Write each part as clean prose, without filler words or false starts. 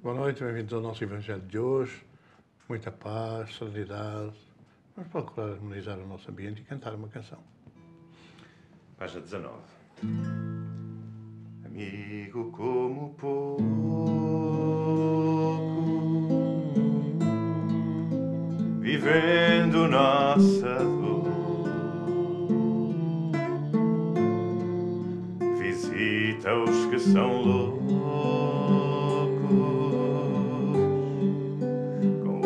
Boa noite, bem-vindos ao nosso Evangelho de hoje. Muita paz, serenidade. Vamos procurar harmonizar o nosso ambiente e cantar uma canção. Página 19. Amigo como pouco, vivendo nossa dor, visita os que são loucos, com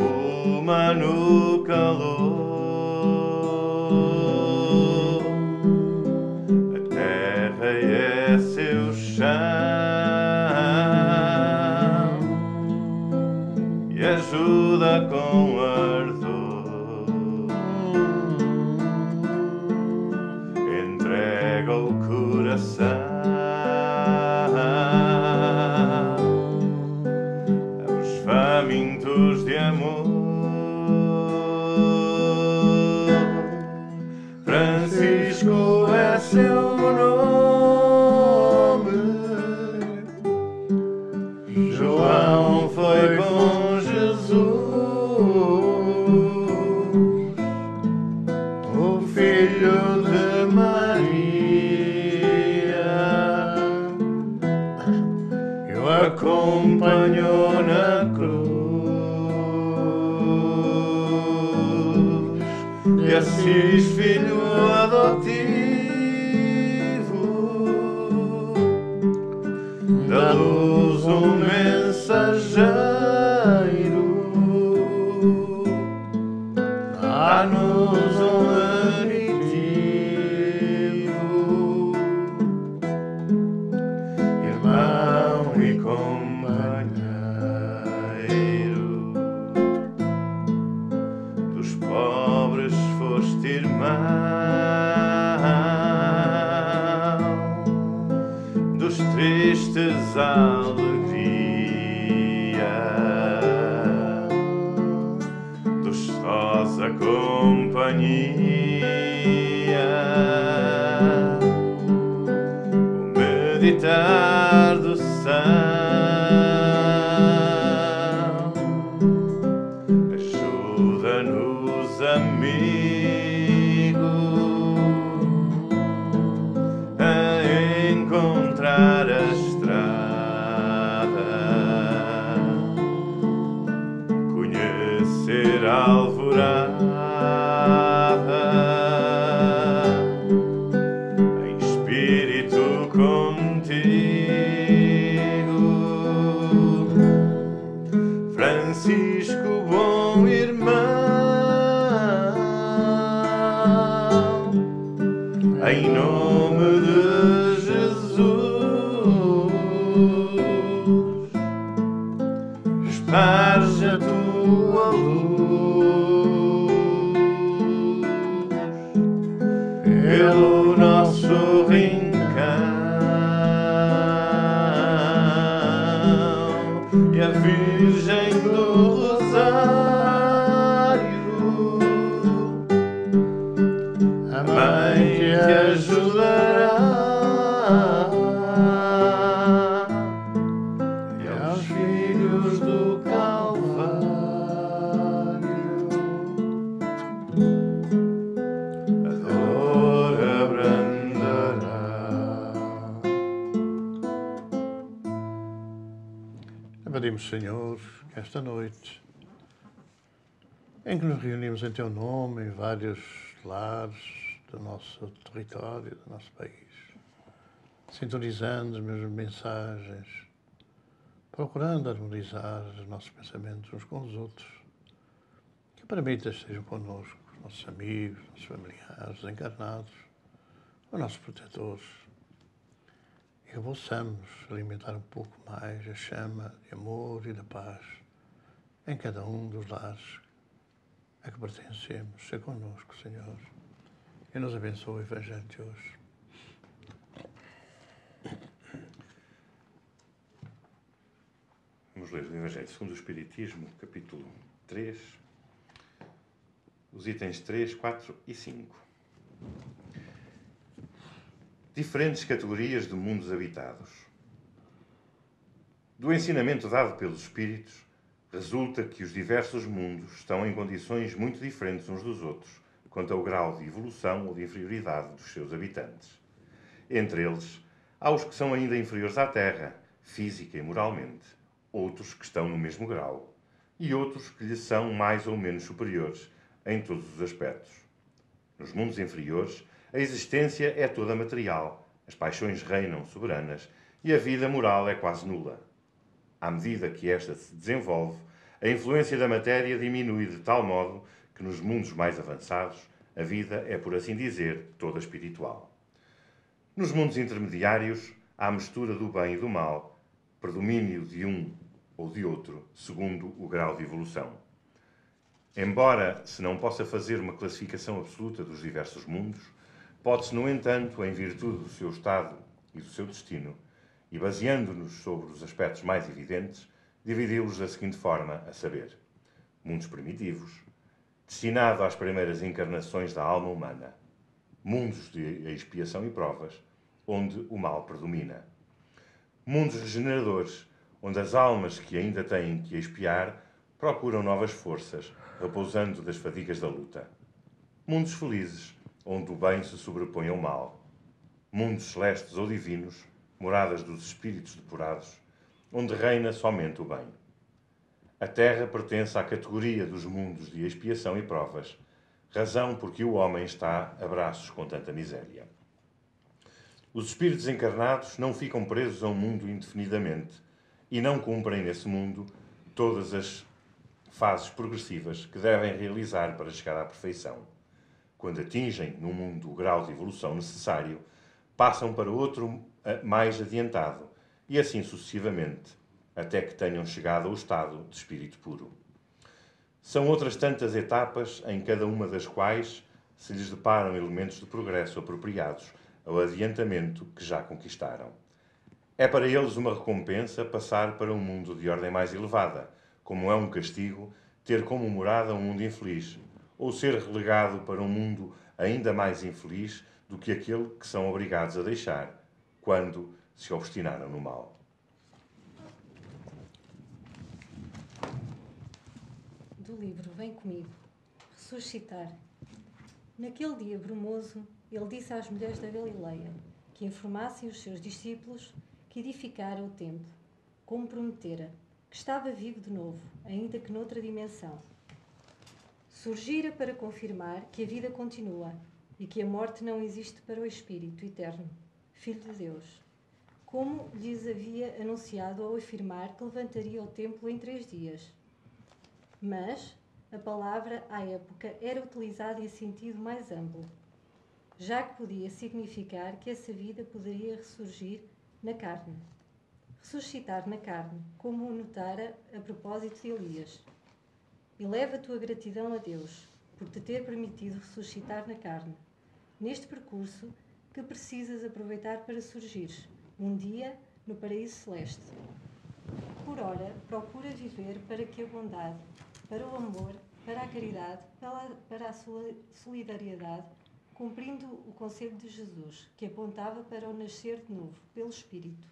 uma no calor. A terra é seu chão e ajuda com ardor. Entrega o coração aos famintos de amor. Francisco é seu nome, João foi com Jesus, o filho de Maria, que o acompanhou na cruz. De Assis, filho adotivo, da luz um mensageiro, dá-nos um aditivo, irmão e companheiro, dos pobres foste irmão, dos tristes alegria, dos sós a companhia, o meditar do são. Ajuda-nos, amigo, a encontrar a estrada, conhecer a alvorada, em espírito contigo. Francisco, bom irmão, em nome de Jesus, esparge a tua luz pelo nosso rincão, e a Virgem do Rosário, a Mãe que ajudará, e aos filhos do Calvário a dor abrandará. Pedimos, Senhor, que esta noite, em que nos reunimos em Teu nome, em vários lares do nosso território, do nosso país, sintonizando as mesmas mensagens, procurando harmonizar os nossos pensamentos uns com os outros, que permitas que estejam connosco os nossos amigos, os nossos familiares, os encarnados, os nossos protetores, e que possamos alimentar um pouco mais a chama de amor e de paz em cada um dos lares a que pertencemos. Seja connosco, Senhor, e nos abençoe o Evangelho de hoje. Vamos ler o Evangelho segundo o Espiritismo, capítulo 3, os itens 3, 4 e 5. Diferentes categorias de mundos habitados. Do ensinamento dado pelos Espíritos, resulta que os diversos mundos estão em condições muito diferentes uns dos outros, quanto ao grau de evolução ou de inferioridade dos seus habitantes. Entre eles, há os que são ainda inferiores à Terra, física e moralmente, outros que estão no mesmo grau, e outros que lhe são mais ou menos superiores em todos os aspectos. Nos mundos inferiores, a existência é toda material, as paixões reinam soberanas e a vida moral é quase nula. À medida que esta se desenvolve, a influência da matéria diminui de tal modo que nos mundos mais avançados a vida é, por assim dizer, toda espiritual. Nos mundos intermediários há a mistura do bem e do mal, predomínio de um ou de outro, segundo o grau de evolução. Embora se não possa fazer uma classificação absoluta dos diversos mundos, pode-se, no entanto, em virtude do seu estado e do seu destino, e baseando-nos sobre os aspectos mais evidentes, dividi-los da seguinte forma, a saber: mundos primitivos, destinado às primeiras encarnações da alma humana; mundos de expiação e provas, onde o mal predomina; mundos regeneradores, onde as almas que ainda têm que expiar procuram novas forças, repousando das fadigas da luta; mundos felizes, onde o bem se sobrepõe ao mal; mundos celestes ou divinos, moradas dos espíritos depurados, onde reina somente o bem. A Terra pertence à categoria dos mundos de expiação e provas, razão por que o homem está a braços com tanta miséria. Os espíritos encarnados não ficam presos a um mundo indefinidamente e não cumprem nesse mundo todas as fases progressivas que devem realizar para chegar à perfeição. Quando atingem no mundo o grau de evolução necessário, passam para outro mais adiantado e assim sucessivamente, até que tenham chegado ao estado de espírito puro. São outras tantas etapas, em cada uma das quais se lhes deparam elementos de progresso apropriados ao adiantamento que já conquistaram. É para eles uma recompensa passar para um mundo de ordem mais elevada, como é um castigo ter como morada um mundo infeliz, ou ser relegado para um mundo ainda mais infeliz do que aquele que são obrigados a deixar, quando se obstinaram no mal. Do livro Vem Comigo, Ressuscitar. Naquele dia brumoso, ele disse às mulheres da Galileia que informassem os seus discípulos que edificara o templo, como prometera, que estava vivo de novo, ainda que noutra dimensão. Surgira para confirmar que a vida continua e que a morte não existe para o Espírito eterno, Filho de Deus, como lhes havia anunciado ao afirmar que levantaria o templo em 3 dias. Mas a palavra, à época, era utilizada em sentido mais amplo, já que podia significar que essa vida poderia ressurgir na carne. Ressuscitar na carne, como o notara a propósito de Elias. Eleva a tua gratidão a Deus, por te ter permitido ressuscitar na carne, neste percurso que precisas aproveitar para surgires, um dia, no paraíso celeste. Por ora, procura viver para que a bondade, para o amor, para a caridade, para a solidariedade, cumprindo o conselho de Jesus, que apontava para o nascer de novo, pelo Espírito.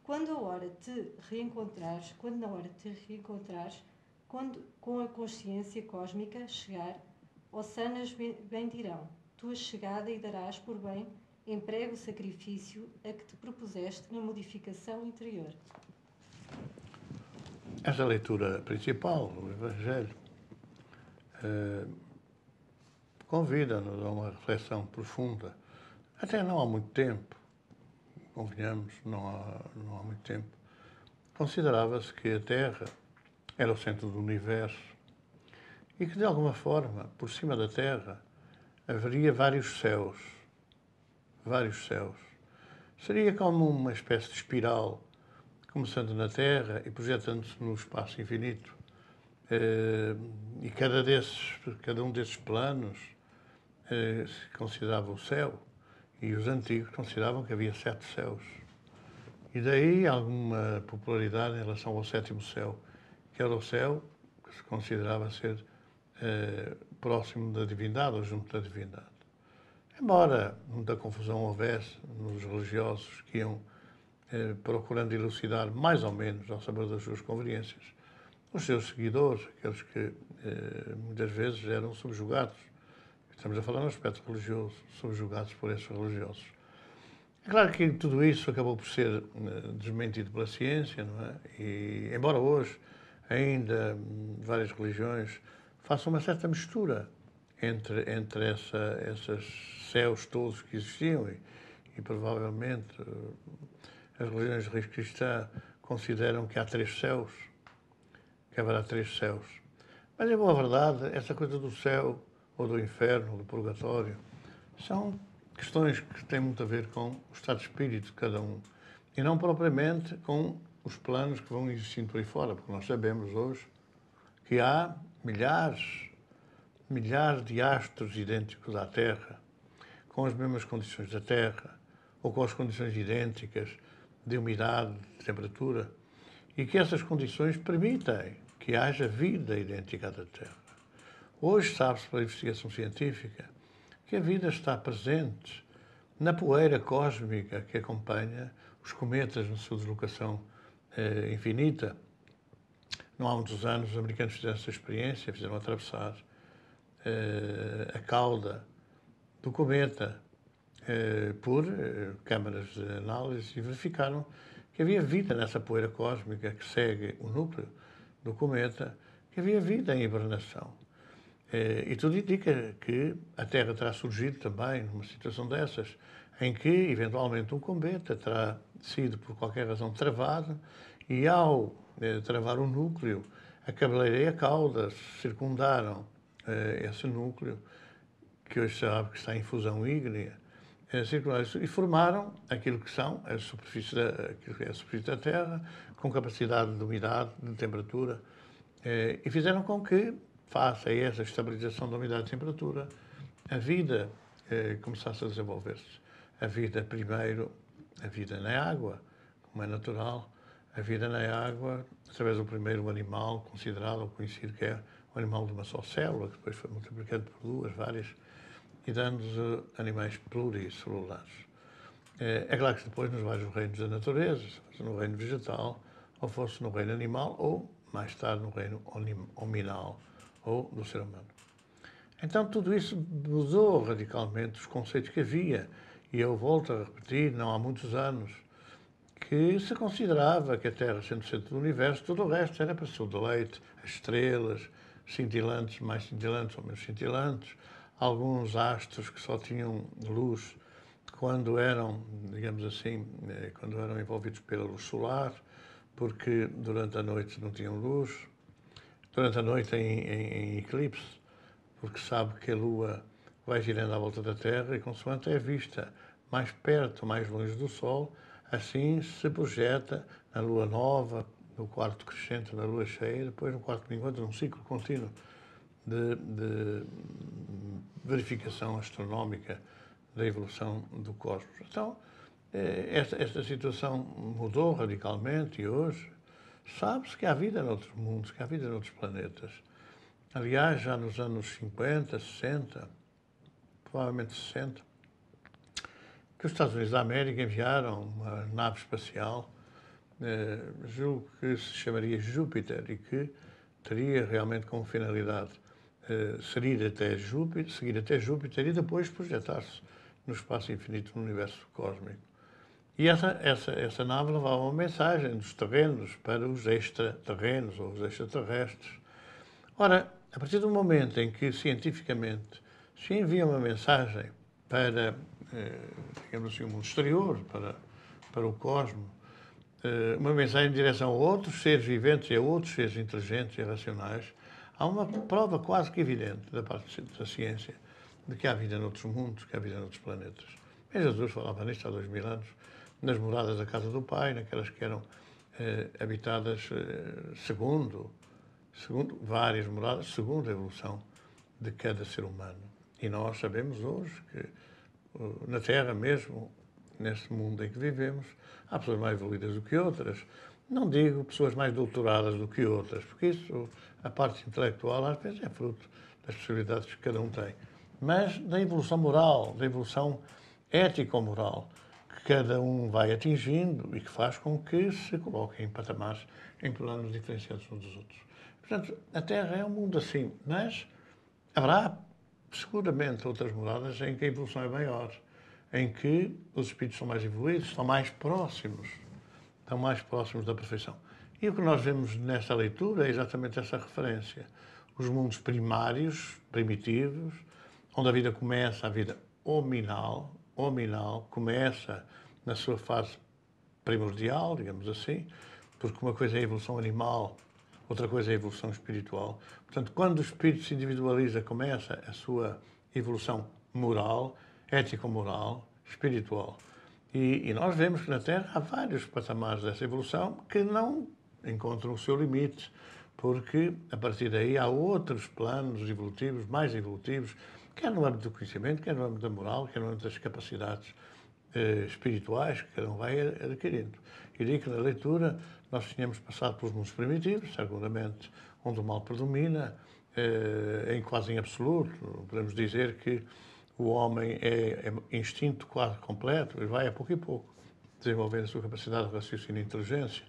Quando na hora te reencontrares, quando com a consciência cósmica chegar, ossanas bendirão tua chegada e darás por bem emprego o sacrifício a que te propuseste na modificação interior. Esta leitura principal do Evangelho convida-nos a uma reflexão profunda. Até não há muito tempo, convenhamos, não há muito tempo, considerava-se que a Terra era o centro do universo e que, de alguma forma, por cima da Terra, haveria vários céus. Vários céus. Seria como uma espécie de espiral, começando na Terra e projetando-se no espaço infinito. E cada um desses planos se considerava o céu, e os antigos consideravam que havia 7 céus. E daí alguma popularidade em relação ao 7º céu, que era o céu que se considerava ser próximo da divindade ou junto da divindade. Embora muita confusão houvesse nos religiosos que iam procurando elucidar mais ou menos, ao sabor das suas conveniências, os seus seguidores, aqueles que muitas vezes eram subjugados. Estamos a falar no aspecto religioso, subjugados por esses religiosos. É claro que tudo isso acabou por ser desmentido pela ciência, não é? E, embora hoje ainda várias religiões façam uma certa mistura entre esses céus todos que existiam e provavelmente as religiões de raiz cristã consideram que há 3 céus, que haverá 3 céus. Mas, em boa verdade, essa coisa do céu ou do inferno, do purgatório, são questões que têm muito a ver com o estado de espírito de cada um e não propriamente com os planos que vão existindo por aí fora, porque nós sabemos hoje que há milhares de astros idênticos à Terra, com as mesmas condições da Terra, ou com as condições idênticas de umidade, de temperatura, e que essas condições permitem que haja vida idêntica à da Terra. Hoje sabe-se pela investigação científica que a vida está presente na poeira cósmica que acompanha os cometas na sua deslocação infinita. Não há muitos anos os americanos fizeram essa experiência, fizeram atravessar a cauda do cometa por câmaras de análise e verificaram que havia vida nessa poeira cósmica que segue o núcleo do cometa, que havia vida em hibernação. E tudo indica que a Terra terá surgido também numa situação dessas, em que, eventualmente, um cometa terá sido, por qualquer razão, travado e, ao travar o núcleo, a cabeleira e a cauda circundaram esse núcleo, que hoje sabe que está em fusão ígnea, e formaram aquilo que são a superfície da Terra, com capacidade de umidade, de temperatura, e fizeram com que, face a essa estabilização da umidade e temperatura, a vida começasse a desenvolver-se. A vida, primeiro, a vida na água, como é natural, a vida na água, através do primeiro animal considerado ou conhecido que é o animal de uma só célula, que depois foi multiplicado por 2, várias, e dando-nos animais pluricelulares. É claro que depois nos vários reinos da natureza, se fosse no reino vegetal, ou fosse no reino animal, ou mais tarde no reino hominal, ou do ser humano. Então tudo isso mudou radicalmente os conceitos que havia, e eu volto a repetir, não há muitos anos, que se considerava que a Terra, sendo o centro do universo, todo o resto era para seu deleite, as estrelas, cintilantes, mais cintilantes ou menos cintilantes, alguns astros que só tinham luz quando eram, digamos assim, quando eram envolvidos pela luz solar, porque durante a noite não tinham luz, durante a noite em eclipse, porque sabe que a Lua vai girando à volta da Terra e, consoante é vista mais perto, mais longe do Sol, assim se projeta na Lua nova, no quarto crescente, na Lua cheia, depois no quarto minguante, num ciclo contínuo de verificação astronómica da evolução do cosmos. Então, esta situação mudou radicalmente e hoje sabe-se que há vida noutros mundos, que há vida noutros planetas. Aliás, já nos anos 50, 60, provavelmente 60, que os Estados Unidos da América enviaram uma nave espacial, julgo que se chamaria Júpiter, e que teria realmente como finalidade seguir até Júpiter e depois projetar-se no espaço infinito, no universo cósmico. E essa nave levava uma mensagem dos terrenos para os extraterrenos ou os extraterrestres. Ora, a partir do momento em que cientificamente se envia uma mensagem para, digamos assim, o mundo exterior, para o cosmos, uma mensagem em direção a outros seres viventes e a outros seres inteligentes e racionais, há uma prova quase que evidente da parte da ciência de que há vida noutros mundos, que há vida noutros planetas. Bem, Jesus falava nisto há 2000 anos, nas moradas da casa do Pai, naquelas que eram habitadas segundo várias moradas, segundo a evolução de cada ser humano. E nós sabemos hoje que na Terra mesmo, neste mundo em que vivemos, há pessoas mais evoluídas do que outras. Não digo pessoas mais doutoradas do que outras, porque isso, a parte intelectual, às vezes é fruto das possibilidades que cada um tem. Mas da evolução moral, da evolução ético-moral, que cada um vai atingindo e que faz com que se coloquem em patamares, em planos diferenciados uns dos outros. Portanto, a Terra é um mundo assim, mas haverá seguramente outras moradas em que a evolução é maior, em que os espíritos são mais evoluídos, estão mais próximos da perfeição. E o que nós vemos nesta leitura é exatamente essa referência. Os mundos primários, primitivos, onde a vida começa, a vida hominal, começa na sua fase primordial, digamos assim, porque uma coisa é a evolução animal, outra coisa é a evolução espiritual. Portanto, quando o espírito se individualiza, começa a sua evolução moral, ético-moral, espiritual. E nós vemos que na Terra há vários patamares dessa evolução que não encontram o seu limite, porque a partir daí há outros planos evolutivos, mais evolutivos, quer no âmbito do conhecimento, quer no âmbito da moral, quer no âmbito das capacidades espirituais que cada um vai adquirindo. E daí que na leitura nós tínhamos passado pelos mundos primitivos, seguramente, onde o mal predomina, quase em absoluto. Podemos dizer que o homem é instinto quase completo e vai a pouco e pouco desenvolvendo a sua capacidade de raciocínio e inteligência.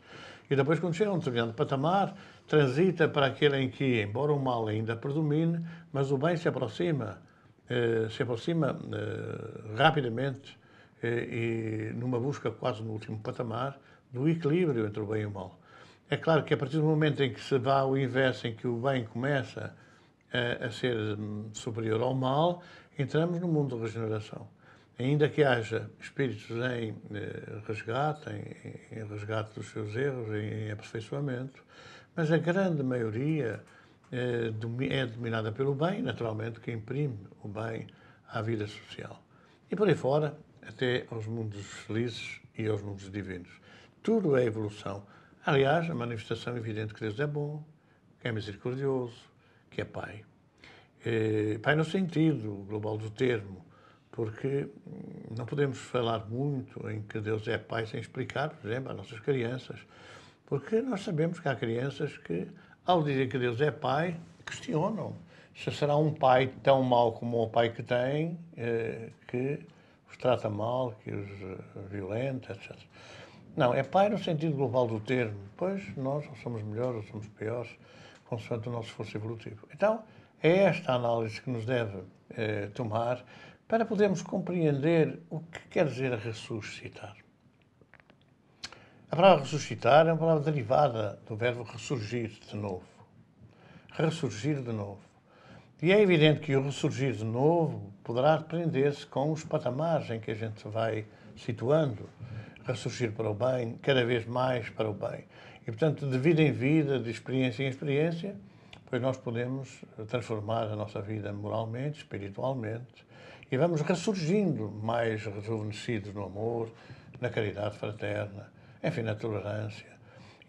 E depois, quando chega a um determinado patamar, transita para aquele em que, embora o mal ainda predomine, mas o bem se aproxima rapidamente e numa busca quase no último patamar do equilíbrio entre o bem e o mal. É claro que a partir do momento em que se dá ao inverso, em que o bem começa a ser superior ao mal, entramos no mundo da regeneração. Ainda que haja espíritos em resgate dos seus erros, em aperfeiçoamento, mas a grande maioria é dominada pelo bem, naturalmente, que imprime o bem à vida social. E por aí fora, até aos mundos felizes e aos mundos divinos. Tudo é evolução. Aliás, a manifestação evidente que Deus é bom, que é misericordioso, que é Pai. Pai no sentido global do termo, porque não podemos falar muito em que Deus é Pai sem explicar, por exemplo, às nossas crianças, porque nós sabemos que há crianças que, ao dizer que Deus é Pai, questionam se será um pai tão mau como o pai que tem, que os trata mal, que os violenta, etc. Não, é Pai no sentido global do termo, pois nós ou somos melhores ou somos piores, consoante o nosso esforço evolutivo. Então, é esta análise que nos deve tomar para podermos compreender o que quer dizer ressuscitar. A palavra ressuscitar é uma palavra derivada do verbo ressurgir de novo. Ressurgir de novo. E é evidente que o ressurgir de novo poderá prender-se com os patamares em que a gente vai situando. Ressurgir para o bem, cada vez mais para o bem. E, portanto, de vida em vida, de experiência em experiência, pois nós podemos transformar a nossa vida moralmente, espiritualmente, e vamos ressurgindo mais rejuvenescidos no amor, na caridade fraterna, enfim, na tolerância.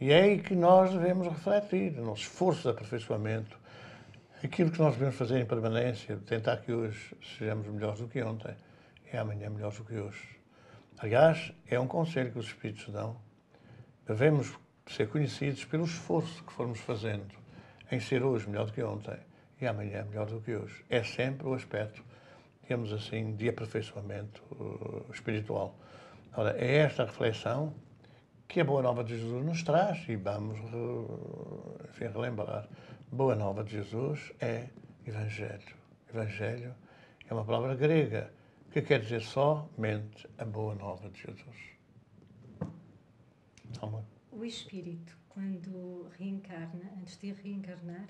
E é aí que nós devemos refletir, no nosso esforço de aperfeiçoamento, aquilo que nós devemos fazer em permanência, tentar que hoje sejamos melhores do que ontem e amanhã melhores do que hoje. Aliás, é um conselho que os Espíritos dão. Devemos ser conhecidos pelo esforço que formos fazendo em ser hoje melhor do que ontem e amanhã melhor do que hoje. É sempre o aspecto, digamos assim, de aperfeiçoamento espiritual. Ora, é esta reflexão que a Boa Nova de Jesus nos traz e vamos, enfim, relembrar. Boa Nova de Jesus é Evangelho. Evangelho é uma palavra grega que quer dizer somente a Boa Nova de Jesus. Amor. O espírito, quando reencarna, antes de reencarnar,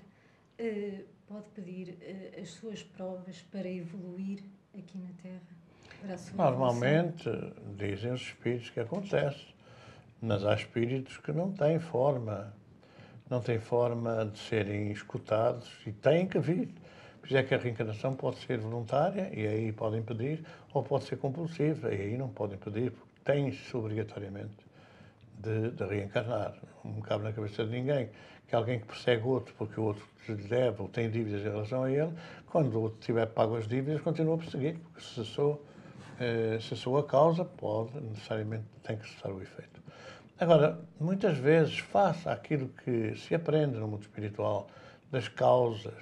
pode pedir as suas provas para evoluir aqui na Terra? Para a sua Normalmente, dizem os espíritos que acontece, mas há espíritos que não têm forma de serem escutados e têm que vir. Por isso é que a reencarnação pode ser voluntária, e aí podem pedir, ou pode ser compulsiva, e aí não podem pedir, porque têm-se obrigatoriamente de reencarnar. Não cabe na cabeça de ninguém que alguém que persegue outro porque o outro lhe deve ou tem dívidas em relação a ele, quando o outro tiver pago as dívidas, continua a perseguir, porque se cessou a causa, necessariamente tem que cessar o efeito. Agora, muitas vezes, face àquilo que se aprende no mundo espiritual, das causas,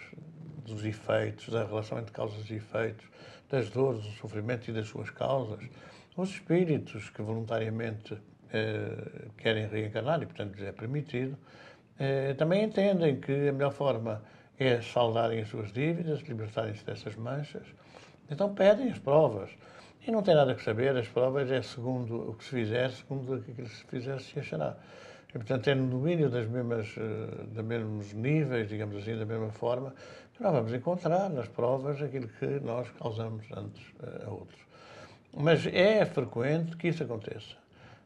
dos efeitos, da relação entre causas e efeitos, das dores, do sofrimento e das suas causas, os espíritos que voluntariamente querem reencarnar e, portanto, lhes é permitido, também entendem que a melhor forma é saldarem as suas dívidas, libertarem-se dessas manchas. Então pedem as provas. E não tem nada que saber, as provas é segundo o que se fizer, segundo aquilo que se fizer, se achará. E, portanto, é no domínio dos mesmos níveis, digamos assim, da mesma forma, que nós vamos encontrar nas provas aquilo que nós causamos antes a outros. Mas é frequente que isso aconteça.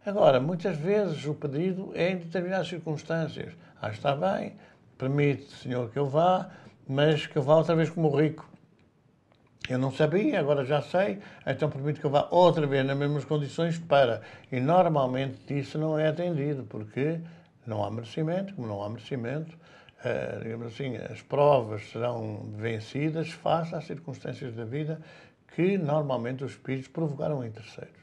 Agora, muitas vezes o pedido é em determinadas circunstâncias. Está bem, permite, Senhor, que eu vá, mas que eu vá outra vez como rico. Eu não sabia, agora já sei, então permite que eu vá outra vez nas mesmas condições para. E normalmente isso não é atendido, porque não há merecimento, como não há merecimento, digamos assim, as provas serão vencidas face às circunstâncias da vida que normalmente os espíritos provocaram em terceiros.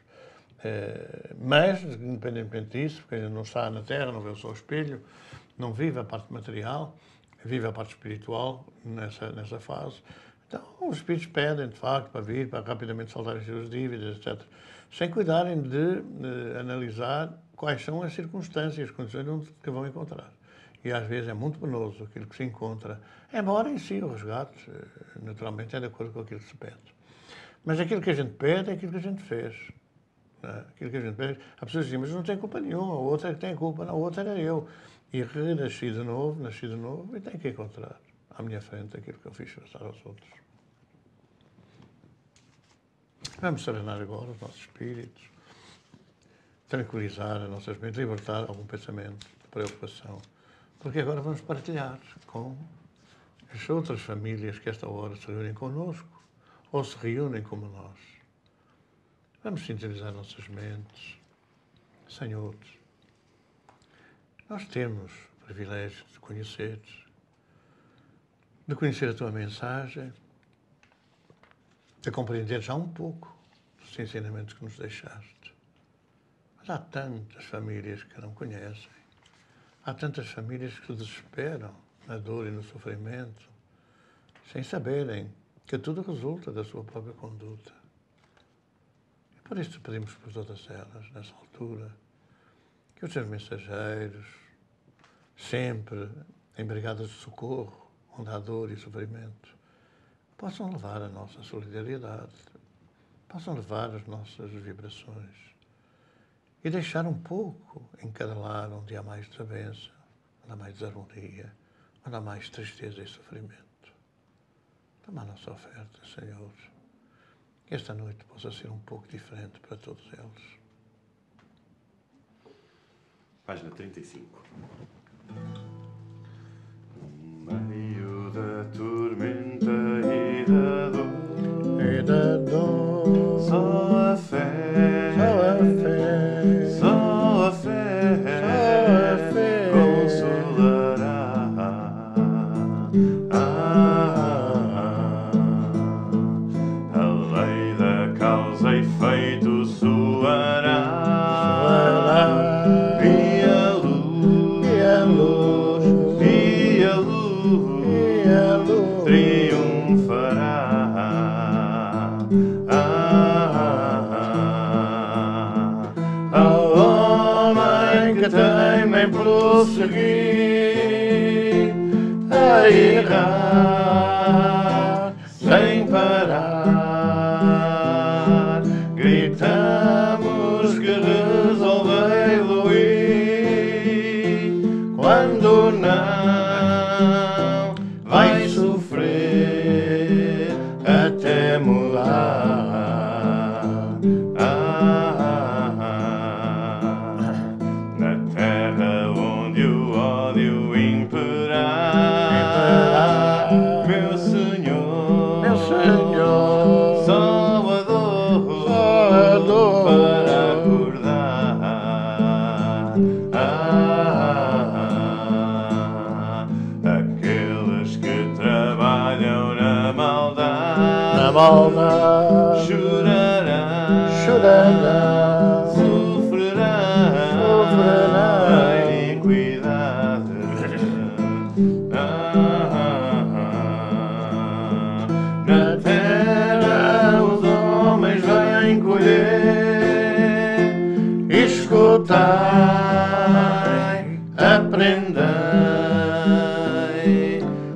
Mas, independentemente disso, porque ainda não está na Terra, não vê o seu espelho, não vive a parte material, vive a parte espiritual nessa fase. Então, os espíritos pedem, de facto, para vir, para rapidamente saldar as suas dívidas, etc. Sem cuidarem de analisar quais são as circunstâncias, as condições que vão encontrar. E às vezes é muito penoso aquilo que se encontra, embora em si o resgate, naturalmente, é de acordo com aquilo que se pede. Mas aquilo que a gente pede é aquilo que a gente fez. Aquilo que a gente pede, as pessoas dizem, mas não tem culpa nenhuma, a outra é que tem culpa, não, a outra era eu. E renasci de novo, nasci de novo, e tenho que encontrar à minha frente aquilo que eu fiz passar aos outros. Vamos serenar agora os nossos espíritos, tranquilizar as nossas mentes, libertar algum pensamento de preocupação, porque agora vamos partilhar com as outras famílias que esta hora se reúnem connosco ou se reúnem como nós. Vamos sintonizar nossas mentes. Senhor, nós temos o privilégio de conhecer a Tua mensagem, de compreender já um pouco dos ensinamentos que nos deixaste. Mas há tantas famílias que não conhecem, há tantas famílias que se desesperam na dor e no sofrimento, sem saberem que tudo resulta da sua própria conduta. E por isso pedimos por todas elas, nessa altura, que os seus mensageiros, sempre em brigadas de socorro, onde há dor e sofrimento, possam levar a nossa solidariedade, possam levar as nossas vibrações e deixar um pouco em cada lar onde há mais desavença, onde há mais desarmonia, onde há mais tristeza e sofrimento. Toma a nossa oferta, Senhor, que esta noite possa ser um pouco diferente para todos eles. Página 35. No meio da tormenta e da dor, só a fé, só a fé consolará. A lei da causa e efeito soará. Temem prosseguir a errar sem parar. Gritamos que resolvei-lo ir, quando não vai sofrer até mudar. Chorará, sofrerá a iniquidade. Na terra os escutai, aprendei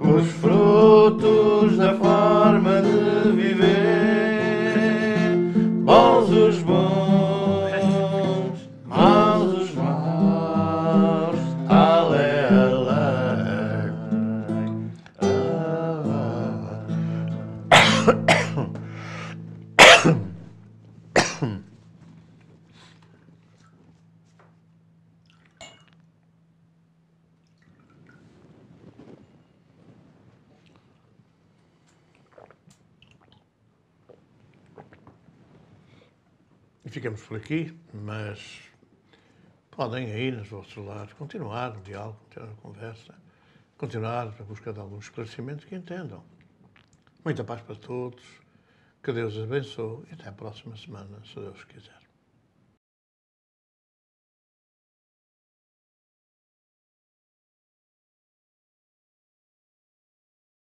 os frutos da forma de viver, bons os bons, maus os maus, ale, ale, E ficamos por aqui, mas podem aí nos vossos lares continuar o diálogo, continuar a conversa, continuar a busca de alguns esclarecimentos que entendam. Muita paz para todos, que Deus os abençoe e até a próxima semana, se Deus quiser.